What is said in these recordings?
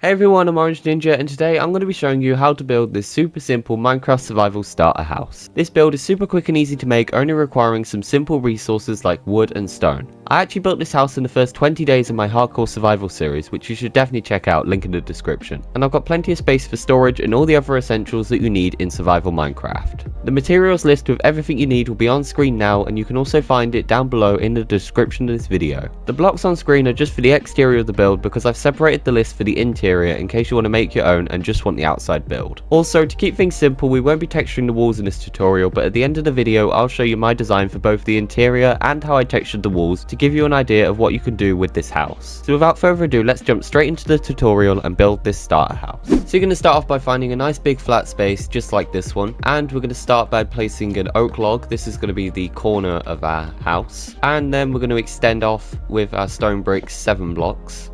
Hey everyone, I'm OrangeNinja and today I'm going to be showing you how to build this super simple Minecraft survival starter house. This build is super quick and easy to make, only requiring some simple resources like wood and stone. I actually built this house in the first 20 days of my hardcore survival series, which you should definitely check out, link in the description. And I've got plenty of space for storage and all the other essentials that you need in survival Minecraft. The materials list with everything you need will be on screen now, and you can also find it down below in the description of this video. The blocks on screen are just for the exterior of the build because I've separated the list for the interior in case you want to make your own and just want the outside build. Also, to keep things simple, we won't be texturing the walls in this tutorial, but at the end of the video I'll show you my design for both the interior and how I textured the walls to give you an idea of what you can do with this house. So without further ado, let's jump straight into the tutorial and build this starter house. So you're going to start off by finding a nice big flat space just like this one, and we're going to start by placing an oak log. This is going to be the corner of our house, and then we're going to extend off with our stone bricks 7 blocks.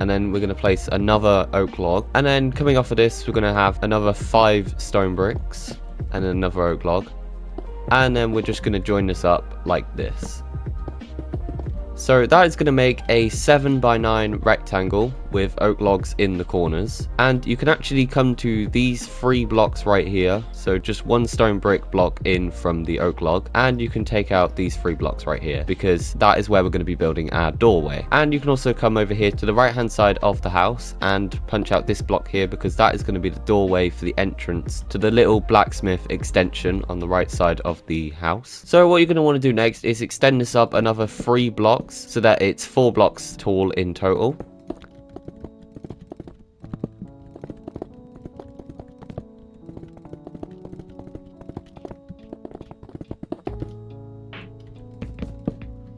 And then we're going to place another oak log, and then coming off of this we're going to have another 5 stone bricks and another oak log, and then we're just going to join this up like this. So that is going to make a 7x9 rectangle with oak logs in the corners, and you can actually come to these 3 blocks right here, so just 1 stone brick block in from the oak log, and you can take out these 3 blocks right here because that is where we're going to be building our doorway. And you can also come over here to the right hand side of the house and punch out this block here because that is going to be the doorway for the entrance to the little blacksmith extension on the right side of the house. So what you're going to want to do next is extend this up another 3 blocks so that it's 4 blocks tall in total.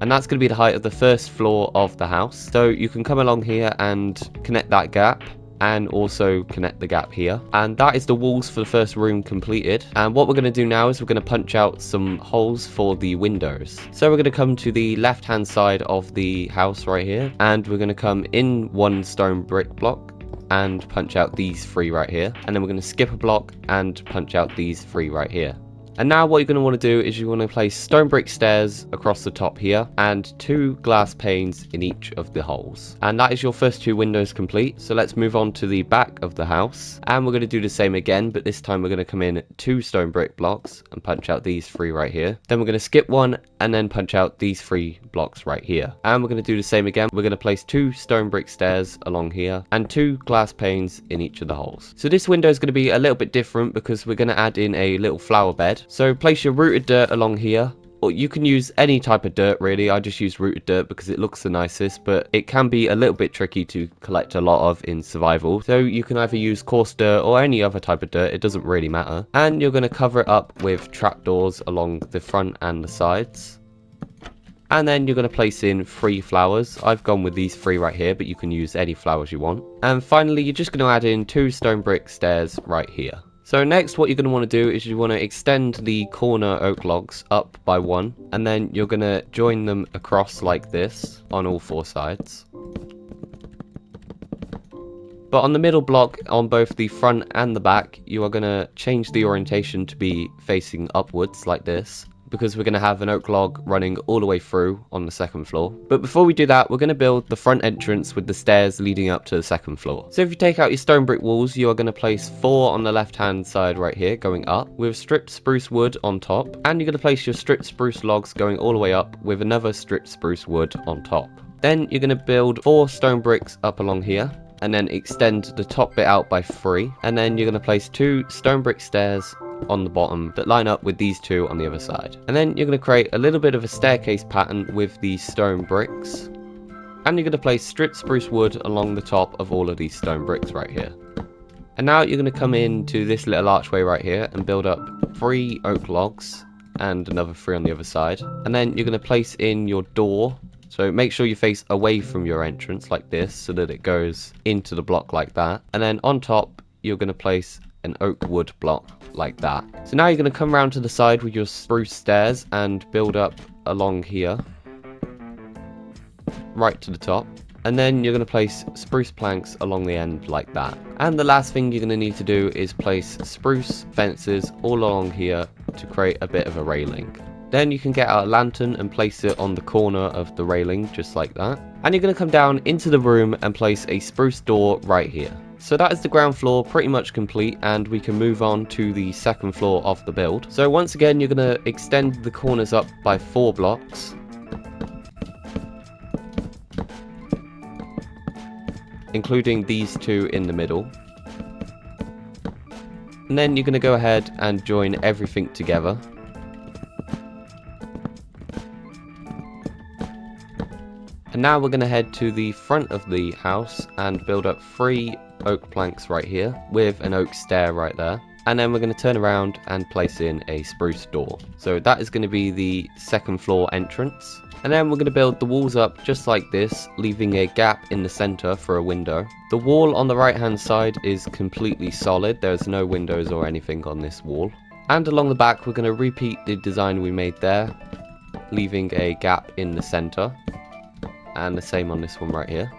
And that's going to be the height of the first floor of the house. So you can come along here and connect that gap, and also connect the gap here, and that is the walls for the first room completed. And what we're going to do now is we're going to punch out some holes for the windows. So we're going to come to the left hand side of the house right here, and we're going to come in 1 stone brick block and punch out these 3 right here, and then we're going to skip a block and punch out these 3 right here. And now what you're going to want to do is you want to place stone brick stairs across the top here and 2 glass panes in each of the holes. And that is your first 2 windows complete. So let's move on to the back of the house, and we're going to do the same again, but this time we're going to come in 2 stone brick blocks and punch out these 3 right here. Then we're going to skip 1 and then punch out these 3 blocks right here. And we're going to do the same again. We're going to place 2 stone brick stairs along here and 2 glass panes in each of the holes. So this window is going to be a little bit different because we're going to add in a little flower bed. So place your rooted dirt along here, or you can use any type of dirt really. I just use rooted dirt because it looks the nicest, but it can be a little bit tricky to collect a lot of in survival. So you can either use coarse dirt or any other type of dirt, it doesn't really matter. And you're going to cover it up with trapdoors along the front and the sides. And then you're going to place in 3 flowers. I've gone with these 3 right here, but you can use any flowers you want. And finally, you're just going to add in 2 stone brick stairs right here. So next, what you're going to want to do is you want to extend the corner oak logs up by 1, and then you're going to join them across like this on all 4 sides. But on the middle block, on both the front and the back, you are going to change the orientation to be facing upwards like this, because we're going to have an oak log running all the way through on the 2nd floor. But before we do that, we're going to build the front entrance with the stairs leading up to the 2nd floor. So if you take out your stone brick walls, you are going to place 4 on the left hand side right here going up with stripped spruce wood on top, and you're going to place your stripped spruce logs going all the way up with another stripped spruce wood on top. Then you're going to build 4 stone bricks up along here, and then extend the top bit out by 3, and then you're going to place 2 stone brick stairs on the bottom that line up with these 2 on the other side. And then you're going to create a little bit of a staircase pattern with these stone bricks, and you're going to place stripped spruce wood along the top of all of these stone bricks right here. And now you're going to come into this little archway right here and build up 3 oak logs and another 3 on the other side. And then you're going to place in your door. So make sure you face away from your entrance like this so that it goes into the block like that. And then on top, you're going to place an oak wood block like that. So now you're going to come around to the side with your spruce stairs and build up along here, right to the top. And then you're going to place spruce planks along the end like that. And the last thing you're going to need to do is place spruce fences all along here to create a bit of a railing. Then you can get out a lantern and place it on the corner of the railing, just like that. And you're going to come down into the room and place a spruce door right here. So that is the ground floor pretty much complete, and we can move on to the second floor of the build. So once again, you're going to extend the corners up by 4 blocks, including these 2 in the middle. And then you're going to go ahead and join everything together. And now we're going to head to the front of the house and build up 3 oak planks right here with an oak stair right there. And then we're going to turn around and place in a spruce door. So that is going to be the second floor entrance. And then we're going to build the walls up just like this, leaving a gap in the center for a window. The wall on the right hand side is completely solid. There's no windows or anything on this wall. And along the back, we're going to repeat the design we made there, leaving a gap in the center. And the same on this one right here.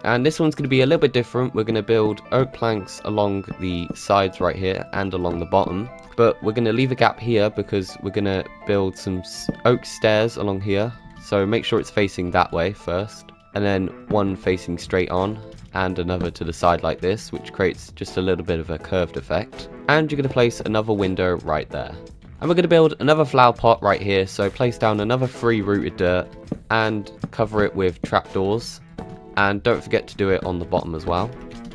And this one's going to be a little bit different. We're going to build oak planks along the sides right here and along the bottom. But we're going to leave a gap here because we're going to build some oak stairs along here. So make sure it's facing that way first. And then one facing straight on and another to the side like this, which creates just a little bit of a curved effect. And you're going to place another window right there. And we're going to build another flower pot right here. So place down another 3 rooted dirt and cover it with trapdoors. And don't forget to do it on the bottom as well.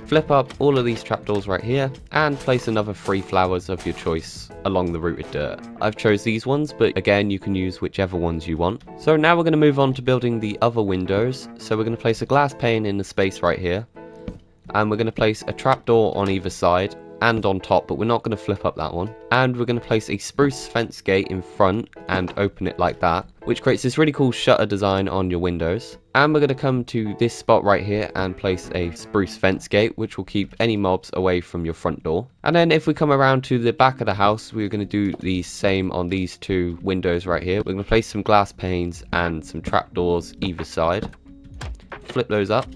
Flip up all of these trapdoors right here and place another 3 flowers of your choice along the rooted dirt. I've chose these ones, but again you can use whichever ones you want. So now we're going to move on to building the other windows. So we're going to place a glass pane in the space right here. And we're going to place a trapdoor on either side and on top, but we're not going to flip up that one. And we're going to place a spruce fence gate in front and open it like that, which creates this really cool shutter design on your windows. And we're going to come to this spot right here and place a spruce fence gate, which will keep any mobs away from your front door. And then if we come around to the back of the house, we're going to do the same on these 2 windows right here. We're going to place some glass panes and some trapdoors either side. Flip those up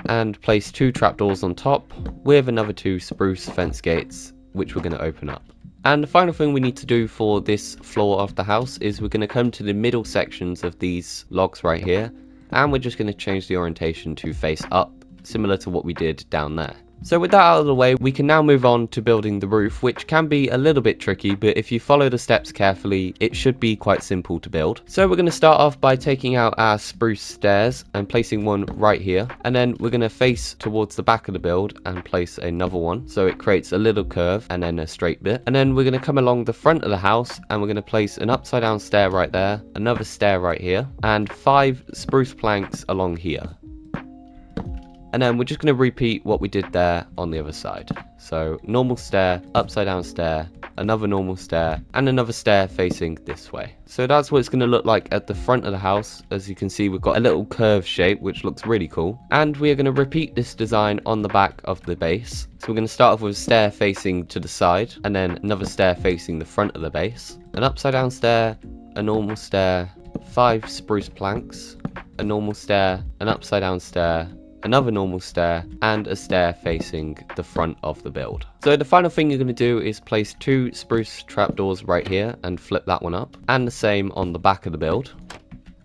and place 2 trapdoors on top with another 2 spruce fence gates, which we're going to open up. And the final thing we need to do for this floor of the house is we're going to come to the middle sections of these logs right here, and we're just going to change the orientation to face up, similar to what we did down there. So with that out of the way, we can now move on to building the roof, which can be a little bit tricky, but if you follow the steps carefully, it should be quite simple to build. So we're going to start off by taking out our spruce stairs and placing one right here. And then we're going to face towards the back of the build and place another one. So it creates a little curve and then a straight bit. And then we're going to come along the front of the house and we're going to place an upside down stair right there, another stair right here, and 5 spruce planks along here. And then we're just going to repeat what we did there on the other side. So normal stair, upside down stair, another normal stair, and another stair facing this way. So that's what it's going to look like at the front of the house. As you can see, we've got a little curved shape, which looks really cool. And we are going to repeat this design on the back of the base. So we're going to start off with a stair facing to the side, and then another stair facing the front of the base. An upside down stair, a normal stair, 5 spruce planks, a normal stair, an upside down stair, another normal stair, and a stair facing the front of the build. So the final thing you're going to do is place 2 spruce trapdoors right here and flip that one up, and the same on the back of the build.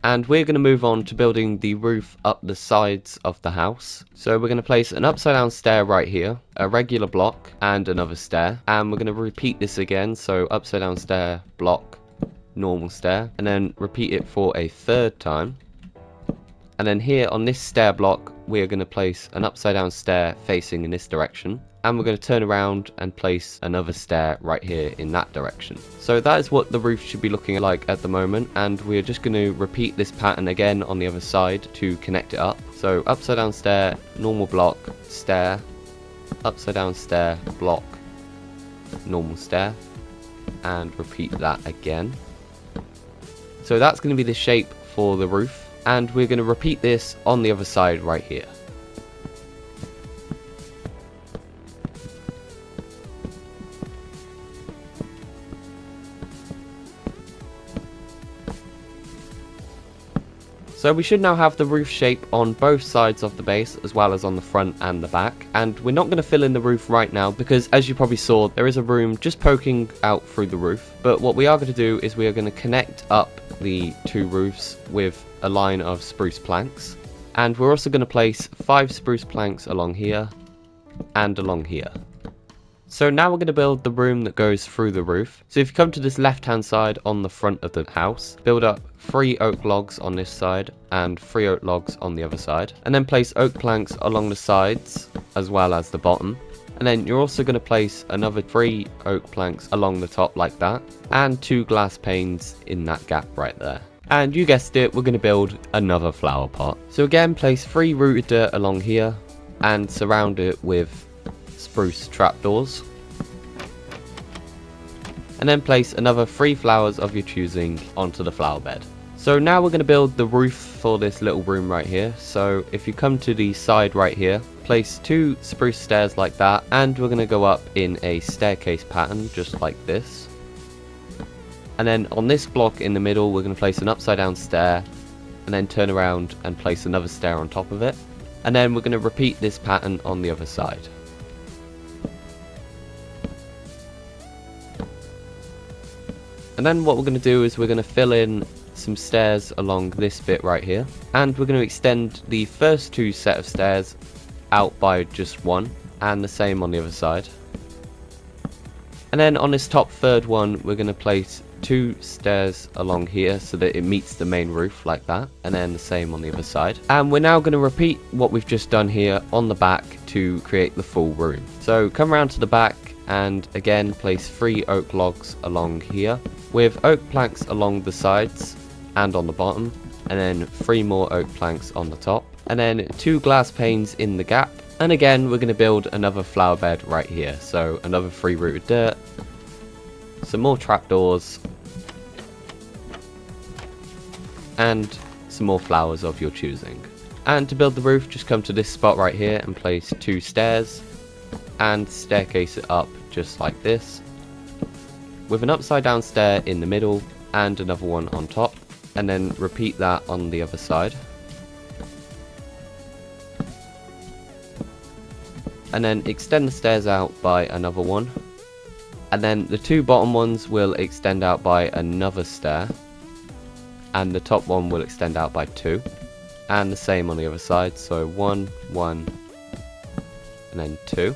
And we're going to move on to building the roof up the sides of the house. So we're going to place an upside down stair right here, a regular block, and another stair. And we're going to repeat this again, so upside down stair, block, normal stair, and then repeat it for a 3rd time. And then here on this stair block, we are going to place an upside down stair facing in this direction. And we're going to turn around and place another stair right here in that direction. So that is what the roof should be looking like at the moment. And we're just going to repeat this pattern again on the other side to connect it up. So upside down stair, normal block, stair, upside down stair, block, normal stair, and repeat that again. So that's going to be the shape for the roof. And we're going to repeat this on the other side right here. So we should now have the roof shape on both sides of the base as well as on the front and the back. And we're not going to fill in the roof right now because, as you probably saw, there is a room just poking out through the roof. But what we are going to do is we are going to connect up the two roofs with a line of spruce planks. And we're also going to place 5 spruce planks along here and along here. So now we're going to build the room that goes through the roof. So if you come to this left hand side on the front of the house, build up 3 oak logs on this side and 3 oak logs on the other side. And then place oak planks along the sides as well as the bottom. And then you're also going to place another 3 oak planks along the top like that. And 2 glass panes in that gap right there. And you guessed it, we're going to build another flower pot. So again, place 3 rooted dirt along here and surround it with spruce trapdoors, and then place another 3 flowers of your choosing onto the flower bed. So now we're going to build the roof for this little room right here. So if you come to the side right here, place 2 spruce stairs like that, and we're going to go up in a staircase pattern just like this. And then on this block in the middle, we're going to place an upside down stair, and then turn around and place another stair on top of it. And then we're going to repeat this pattern on the other side. And then what we're going to do is we're going to fill in some stairs along this bit right here. And we're going to extend the first 2 set of stairs out by just 1. And the same on the other side. And then on this top 3rd one, we're going to place 2 stairs along here so that it meets the main roof like that. And then the same on the other side. And we're now going to repeat what we've just done here on the back to create the full room. So come around to the back and again place 3 oak logs along here with oak planks along the sides and on the bottom, and then 3 more oak planks on the top, and then 2 glass panes in the gap. And again, we're going to build another flower bed right here. So another 3 rooted dirt, some more trapdoors, and some more flowers of your choosing. And to build the roof, just come to this spot right here and place 2 stairs and staircase it up just like this, with an upside down stair in the middle and another one on top, and then repeat that on the other side. And then extend the stairs out by another one, and then the 2 bottom ones will extend out by another stair, and the top one will extend out by 2, and the same on the other side. So 1, 1, and then 2.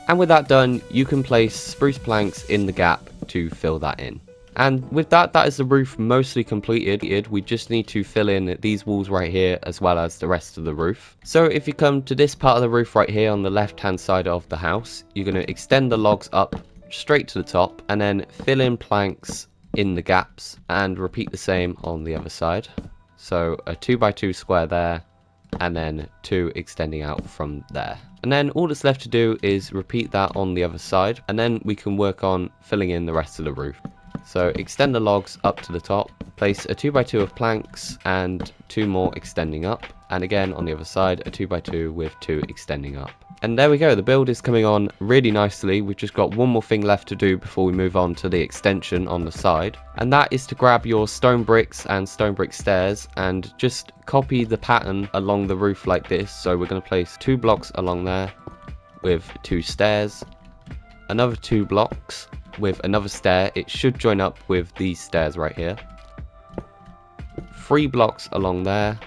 And with that done, you can place spruce planks in the gap to fill that in. And with that, that is the roof mostly completed. We just need to fill in these walls right here as well as the rest of the roof. So if you come to this part of the roof right here on the left hand side of the house, you're going to extend the logs up straight to the top and then fill in planks in the gaps and repeat the same on the other side. So a 2x2 square there, and then 2 extending out from there. And then all that's left to do is repeat that on the other side, and then we can work on filling in the rest of the roof. So extend the logs up to the top, place a 2x2 of planks and 2 more extending up, and again on the other side a 2x2 with 2 extending up. And there we go, the build is coming on really nicely. We've just got one more thing left to do before we move on to the extension on the side, and that is to grab your stone bricks and stone brick stairs and just copy the pattern along the roof like this. So we're going to place 2 blocks along there with 2 stairs, another 2 blocks with another stair. It should join up with these stairs right here, 3 blocks along there,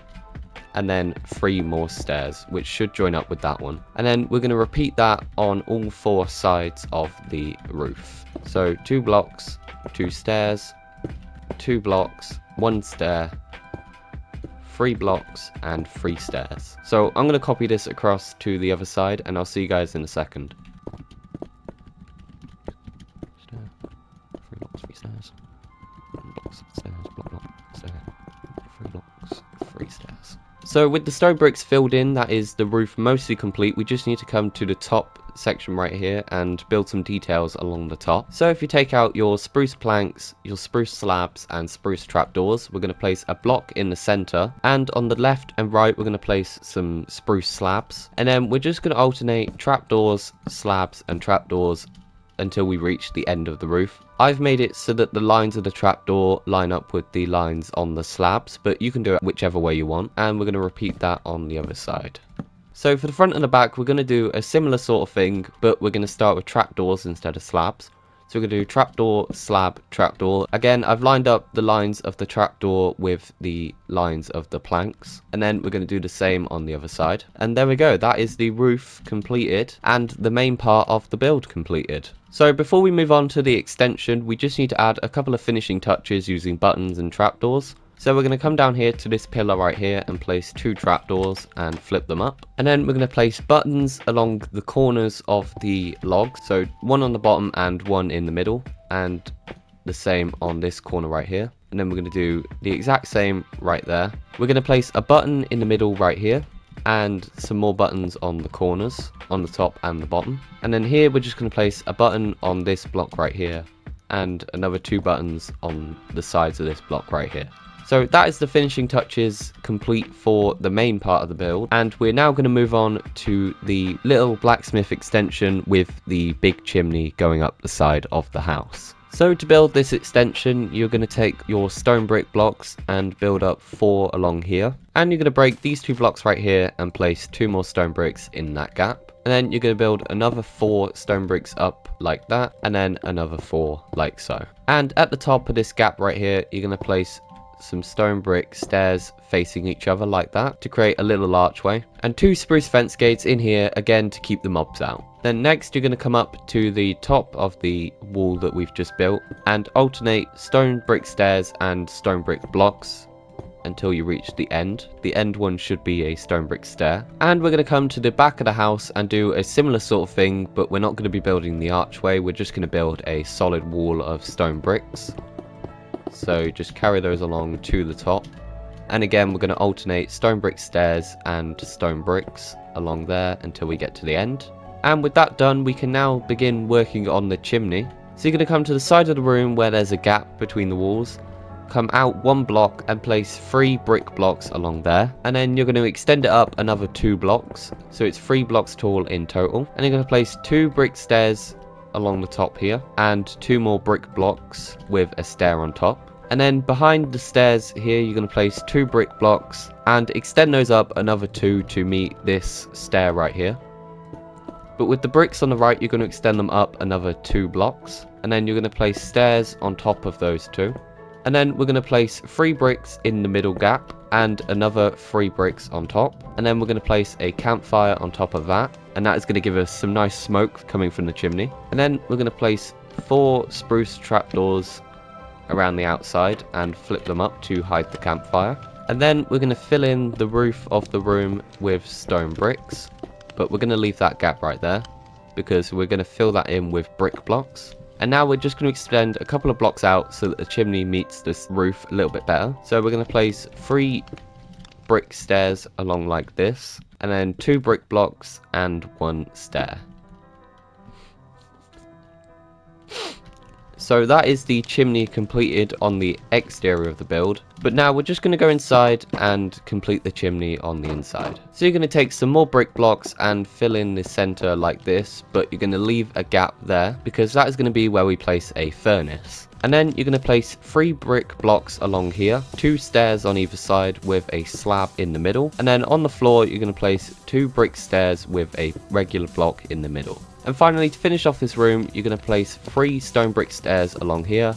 and then 3 more stairs, which should join up with that one. And then we're going to repeat that on all 4 sides of the roof. So 2 blocks, 2 stairs, 2 blocks, 1 stair, 3 blocks, and 3 stairs. So I'm going to copy this across to the other side, and I'll see you guys in a second. 3 blocks, 3 stairs, 1 block, stairs, block, stair, 3 blocks, 3 stairs. So with the stone bricks filled in, that is the roof mostly complete. We just need to come to the top section right here and build some details along the top. So if you take out your spruce planks, your spruce slabs, and spruce trapdoors, we're going to place a block in the center, and on the left and right we're going to place some spruce slabs, and then we're just going to alternate trapdoors, slabs, and trapdoors until we reach the end of the roof. I've made it so that the lines of the trapdoor line up with the lines on the slabs, but you can do it whichever way you want, and we're going to repeat that on the other side. So for the front and the back, we're going to do a similar sort of thing, but we're going to start with trapdoors instead of slabs. So we're going to do trapdoor, slab, trapdoor. Again, I've lined up the lines of the trapdoor with the lines of the planks. And then we're going to do the same on the other side. And there we go. That is the roof completed and the main part of the build completed. So before we move on to the extension, we just need to add a couple of finishing touches using buttons and trapdoors. So we're going to come down here to this pillar right here and place 2 trapdoors and flip them up. And then we're going to place buttons along the corners of the log. So one on the bottom and one in the middle. And the same on this corner right here. And then we're going to do the exact same right there. We're going to place a button in the middle right here. And some more buttons on the corners, on the top and the bottom. And then here we're just going to place a button on this block right here. And another 2 buttons on the sides of this block right here. So that is the finishing touches complete for the main part of the build, and we're now going to move on to the little blacksmith extension with the big chimney going up the side of the house. So to build this extension, you're going to take your stone brick blocks and build up 4 along here, and you're going to break these 2 blocks right here and place 2 more stone bricks in that gap, and then you're going to build another 4 stone bricks up like that, and then another 4 like so. And at the top of this gap right here, you're going to place some stone brick stairs facing each other like that to create a little archway, and 2 spruce fence gates in here again to keep the mobs out. Then next you're going to come up to the top of the wall that we've just built and alternate stone brick stairs and stone brick blocks until you reach the end. The end one should be a stone brick stair, and we're going to come to the back of the house and do a similar sort of thing, but we're not going to be building the archway. We're just going to build a solid wall of stone bricks. So just carry those along to the top, and again we're going to alternate stone brick stairs and stone bricks along there until we get to the end. And with that done, we can now begin working on the chimney. So you're going to come to the side of the room where there's a gap between the walls, come out 1 block and place 3 brick blocks along there, and then you're going to extend it up another 2 blocks, so it's 3 blocks tall in total. And you're going to place 2 brick stairs along the top here and 2 more brick blocks with a stair on top. And then behind the stairs here, you're going to place 2 brick blocks and extend those up another 2 to meet this stair right here. But with the bricks on the right, you're going to extend them up another 2 blocks, and then you're going to place stairs on top of those 2. And then we're going to place 3 bricks in the middle gap and another 3 bricks on top, and then we're going to place a campfire on top of that, and that is going to give us some nice smoke coming from the chimney. And then we're going to place 4 spruce trapdoors around the outside and flip them up to hide the campfire. And then we're going to fill in the roof of the room with stone bricks, but we're going to leave that gap right there because we're going to fill that in with brick blocks. And now we're just going to extend a couple of blocks out so that the chimney meets this roof a little bit better. So we're going to place 3 brick stairs along like this, and then 2 brick blocks and 1 stair. So that is the chimney completed on the exterior of the build. But now we're just going to go inside and complete the chimney on the inside. So you're going to take some more brick blocks and fill in the center like this, but you're going to leave a gap there because that is going to be where we place a furnace. And then you're going to place 3 brick blocks along here, 2 stairs on either side with a slab in the middle. And then on the floor, you're going to place 2 brick stairs with a regular block in the middle. And finally, to finish off this room, you're going to place 3 stone brick stairs along here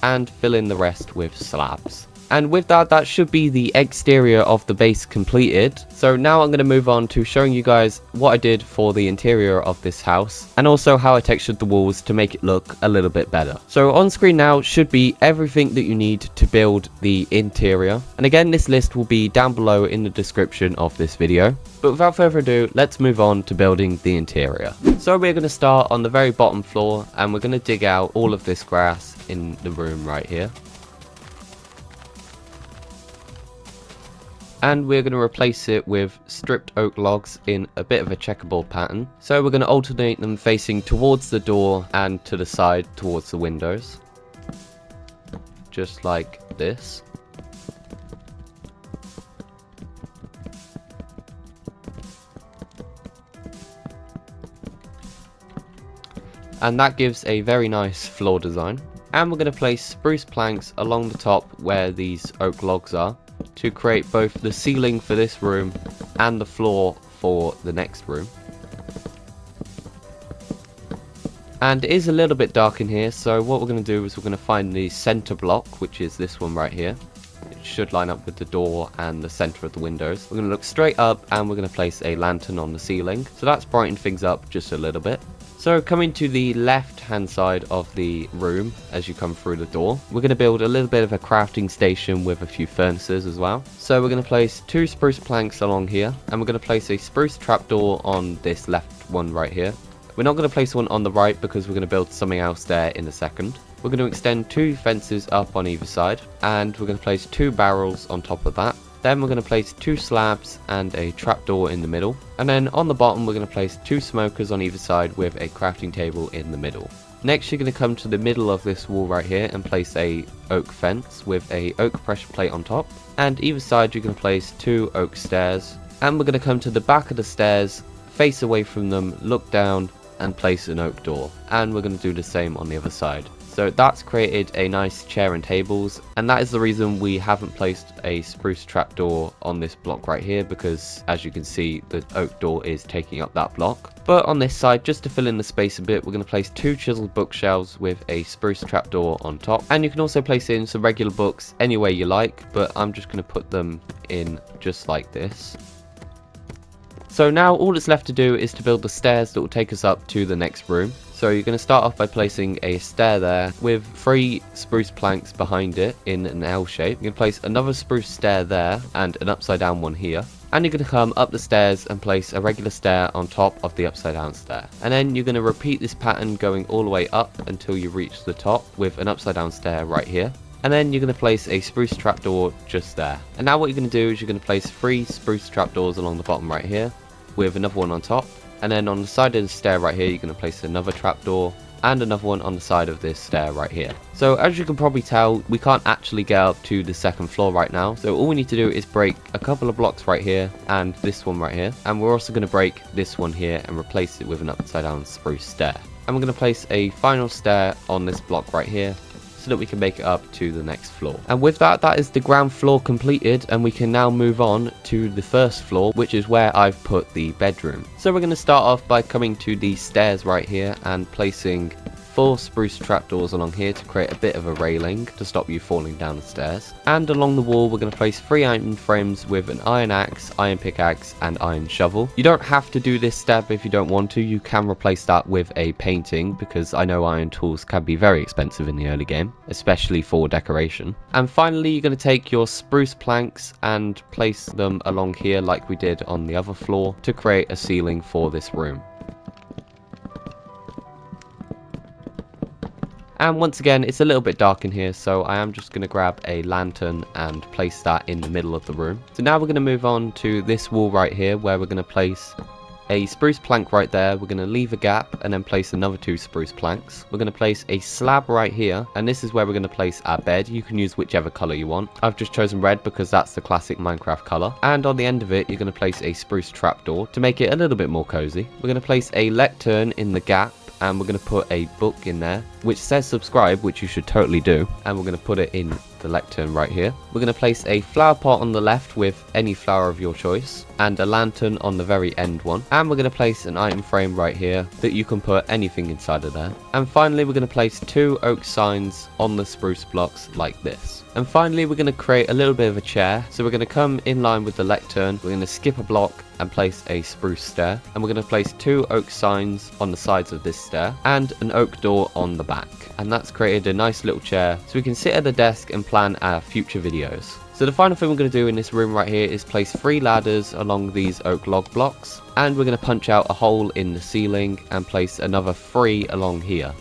and fill in the rest with slabs. And with that, that should be the exterior of the base completed. So now I'm going to move on to showing you guys what I did for the interior of this house, and also how I textured the walls to make it look a little bit better. So on screen now should be everything that you need to build the interior. And again, this list will be down below in the description of this video. But without further ado, let's move on to building the interior. So we're going to start on the very bottom floor, and we're going to dig out all of this grass in the room right here. And we're going to replace it with stripped oak logs in a bit of a checkerboard pattern. So we're going to alternate them facing towards the door and to the side towards the windows. Just like this. and that gives a very nice floor design. And we're going to place spruce planks along the top where these oak logs are to create both the ceiling for this room and the floor for the next room. And it is a little bit dark in here, so what we're going to do is we're going to find the center block, which is this one right here. It should line up with the door and the center of the windows. We're going to look straight up and we're going to place a lantern on the ceiling, so that's brightened things up just a little bit. So coming to the left hand side of the room as you come through the door, we're going to build a little bit of a crafting station with a few furnaces as well. So we're going to place 2 spruce planks along here, and we're going to place a spruce trapdoor on this left one right here. We're not going to place one on the right because we're going to build something else there in a second. We're going to extend 2 fences up on either side, and we're going to place 2 barrels on top of that. Then we're going to place 2 slabs and a trapdoor in the middle. And then on the bottom we're going to place 2 smokers on either side with a crafting table in the middle. Next you're going to come to the middle of this wall right here and place a oak fence with a oak pressure plate on top. And either side you're going to place 2 oak stairs. And we're going to come to the back of the stairs, face away from them, look down and place an oak door. And we're going to do the same on the other side. So that's created a nice chair and tables, and that is the reason we haven't placed a spruce trapdoor on this block right here, because as you can see the oak door is taking up that block. But on this side, just to fill in the space a bit, we're going to place 2 chiseled bookshelves with a spruce trapdoor on top. And you can also place in some regular books any way you like, but I'm just going to put them in just like this. So now all that's left to do is to build the stairs that will take us up to the next room. So you're going to start off by placing a stair there with 3 spruce planks behind it in an L shape. You're going to place another spruce stair there and an upside down one here. And you're going to come up the stairs and place a regular stair on top of the upside down stair. And then you're going to repeat this pattern going all the way up until you reach the top with an upside down stair right here. And then you're going to place a spruce trapdoor just there. And now what you're going to do is you're going to place 3 spruce trapdoors along the bottom right here with another one on top. And then on the side of the stair right here, you're going to place another trapdoor and another one on the side of this stair right here. So as you can probably tell, we can't actually get up to the second floor right now. So all we need to do is break a couple of blocks right here and this one right here. And we're also going to break this one here and replace it with an upside down spruce stair. And we're going to place a final stair on this block right here, so that we can make it up to the next floor. And with that, that is the ground floor completed, and we can now move on to the first floor, which is where I've put the bedroom. So we're going to start off by coming to the stairs right here and placing 4 spruce trapdoors along here to create a bit of a railing to stop you falling down the stairs. And along the wall we're going to place 3 iron frames with an iron axe, iron pickaxe and iron shovel. You don't have to do this step if you don't want to. You can replace that with a painting, because I know iron tools can be very expensive in the early game, especially for decoration. And finally you're going to take your spruce planks and place them along here like we did on the other floor to create a ceiling for this room. And once again, it's a little bit dark in here, so I am just going to grab a lantern and place that in the middle of the room. So now we're going to move on to this wall right here, where we're going to place a spruce plank right there. We're going to leave a gap and then place another 2 spruce planks. We're going to place a slab right here, and this is where we're going to place our bed. You can use whichever color you want. I've just chosen red because that's the classic Minecraft color. And on the end of it, you're going to place a spruce trapdoor to make it a little bit more cozy. We're going to place a lectern in the gap, and we're going to put a book in there which says subscribe, which you should totally do, and we're going to put it in the lectern right here. We're going to place a flower pot on the left with any flower of your choice, and a lantern on the very end one. And we're going to place an item frame right here that you can put anything inside of there. And finally we're going to place 2 oak signs on the spruce blocks like this. And finally we're going to create a little bit of a chair. So we're going to come in line with the lectern, we're going to skip a block and place a spruce stair, and we're going to place 2 oak signs on the sides of this stair and an oak door on the back. And that's created a nice little chair so we can sit at the desk and plan our future videos. So the final thing we're going to do in this room right here is place 3 ladders along these oak log blocks, and we're going to punch out a hole in the ceiling and place another 3 along here.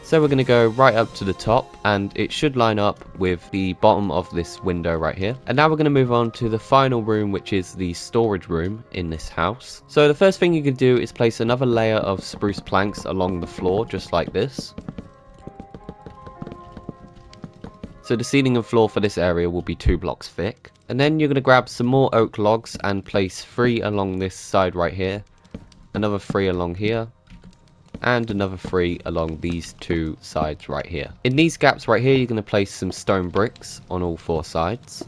So we're going to go right up to the top, and it should line up with the bottom of this window right here. And now we're going to move on to the final room, which is the storage room in this house. So the first thing you can do is place another layer of spruce planks along the floor, just like this. So the ceiling and floor for this area will be 2 blocks thick. And then you're going to grab some more oak logs and place 3 along this side right here. Another 3 along here. and another 3 along these 2 sides right here. In these gaps right here, you're going to place some stone bricks on all 4 sides,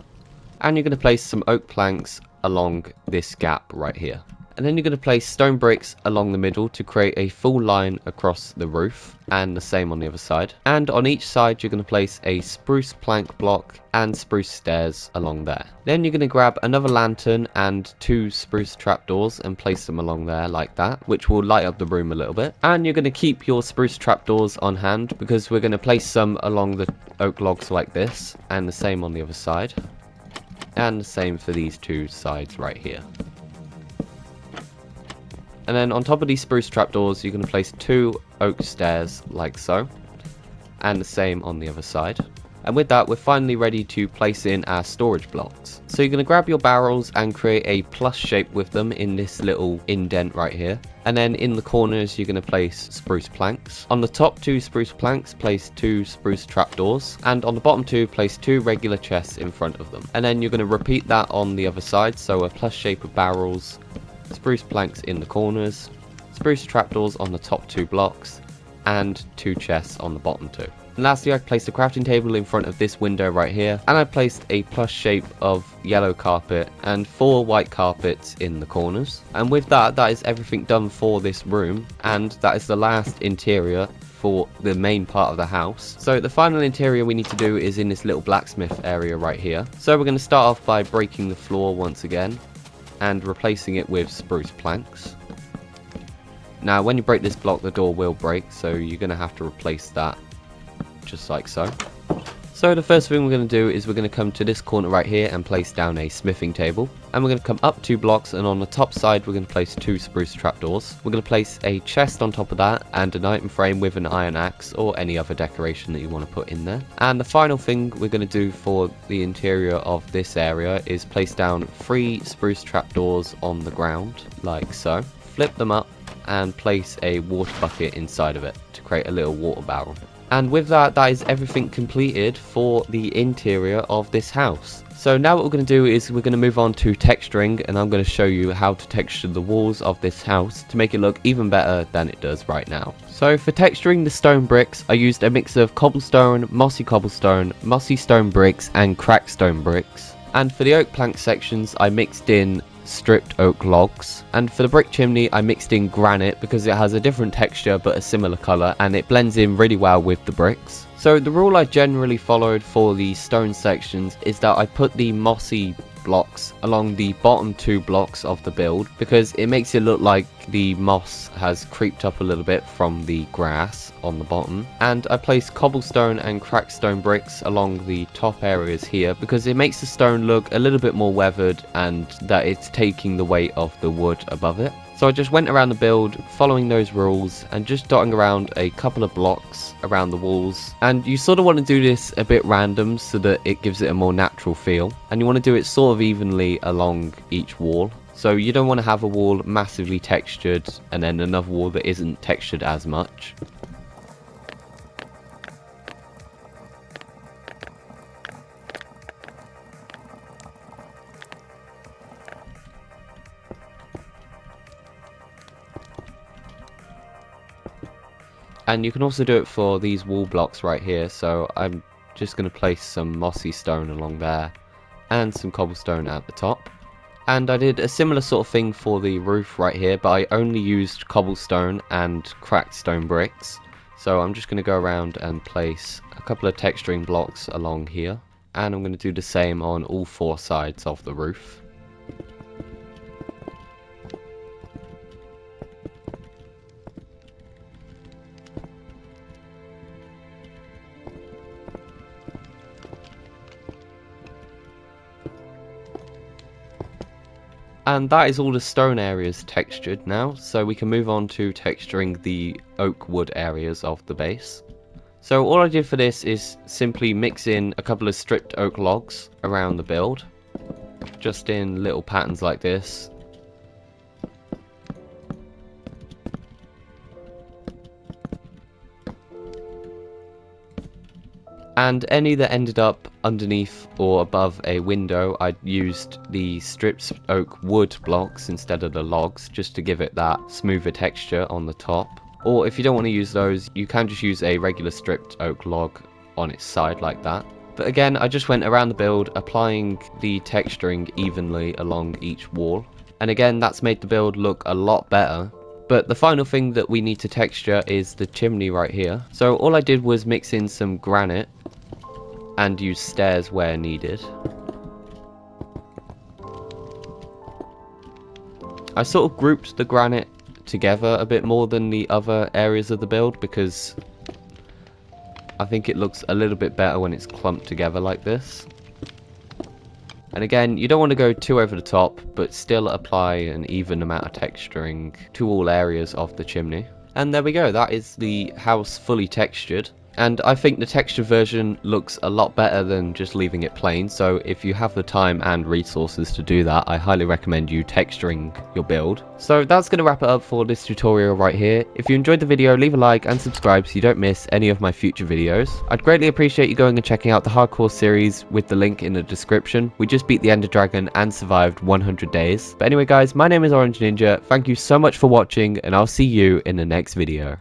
and you're going to place some oak planks along this gap right here. And then you're going to place stone bricks along the middle to create a full line across the roof, and the same on the other side. And on each side you're going to place a spruce plank block and spruce stairs along there. Then you're going to grab another lantern and 2 spruce trapdoors and place them along there like that, which will light up the room a little bit. And you're going to keep your spruce trapdoors on hand, because we're going to place some along the oak logs like this, and the same on the other side, and the same for these 2 sides right here. And then on top of these spruce trapdoors, you're going to place 2 oak stairs like so, and the same on the other side. And with that, we're finally ready to place in our storage blocks. So you're going to grab your barrels and create a plus shape with them in this little indent right here. And then in the corners, you're going to place spruce planks. On the top 2 spruce planks, place 2 spruce trapdoors. And on the bottom 2, place 2 regular chests in front of them. And then you're going to repeat that on the other side. So a plus shape of barrels, spruce planks in the corners, spruce trapdoors on the top 2 blocks, and 2 chests on the bottom 2. And lastly, I placed a crafting table in front of this window right here, and I placed a plus shape of yellow carpet and 4 white carpets in the corners. And with that, that is everything done for this room, and that is the last interior for the main part of the house. So the final interior we need to do is in this little blacksmith area right here. So we're going to start off by breaking the floor once again and replacing it with spruce planks. Now when you break this block, the door will break, so you're going to have to replace that just like so. So the first thing we're going to do is we're going to come to this corner right here and place down a smithing table, and we're going to come up 2 blocks, and on the top side we're going to place 2 spruce trapdoors. We're going to place a chest on top of that and an item frame with an iron axe or any other decoration that you want to put in there. And the final thing we're going to do for the interior of this area is place down 3 spruce trapdoors on the ground like so. Flip them up and place a water bucket inside of it to create a little water barrel. And with that, that is everything completed for the interior of this house. So now what we're going to do is we're going to move on to texturing, and I'm going to show you how to texture the walls of this house to make it look even better than it does right now. So for texturing the stone bricks, I used a mix of cobblestone, mossy stone bricks, and cracked stone bricks. And for the oak plank sections, I mixed in stripped oak logs, and for the brick chimney I mixed in granite because it has a different texture but a similar colour, and it blends in really well with the bricks. So the rule I generally followed for the stone sections is that I put the mossy blocks along the bottom 2 blocks of the build, because it makes it look like the moss has creeped up a little bit from the grass on the bottom. And I placed cobblestone and cracked stone bricks along the top areas here because it makes the stone look a little bit more weathered and that it's taking the weight of the wood above it. So I just went around the build following those rules and just dotting around a couple of blocks around the walls. And you sort of want to do this a bit random so that it gives it a more natural feel. And you want to do it sort of evenly along each wall. So you don't want to have a wall massively textured and then another wall that isn't textured as much. And you can also do it for these wall blocks right here. So I'm just going to place some mossy stone along there and some cobblestone at the top. And I did a similar sort of thing for the roof right here, but I only used cobblestone and cracked stone bricks. So I'm just going to go around and place a couple of texturing blocks along here. And I'm going to do the same on all 4 sides of the roof. And that is all the stone areas textured now, so we can move on to texturing the oak wood areas of the base. So all I did for this is simply mix in a couple of stripped oak logs around the build, just in little patterns like this. And any that ended up underneath or above a window, I used the stripped oak wood blocks instead of the logs, just to give it that smoother texture on the top. Or if you don't want to use those, you can just use a regular stripped oak log on its side like that. But again, I just went around the build applying the texturing evenly along each wall. And again, that's made the build look a lot better. But the final thing that we need to texture is the chimney right here. So all I did was mix in some granite and use stairs where needed. I sort of grouped the granite together a bit more than the other areas of the build because I think it looks a little bit better when it's clumped together like this. And again, you don't want to go too over the top, but still apply an even amount of texturing to all areas of the chimney. And there we go, that is the house fully textured. And I think the textured version looks a lot better than just leaving it plain, so if you have the time and resources to do that, I highly recommend you texturing your build. So that's going to wrap it up for this tutorial right here. If you enjoyed the video, leave a like and subscribe so you don't miss any of my future videos. I'd greatly appreciate you going and checking out the hardcore series with the link in the description. We just beat the Ender Dragon and survived 100 days. But anyway guys, my name is OrangeNinja, thank you so much for watching and I'll see you in the next video.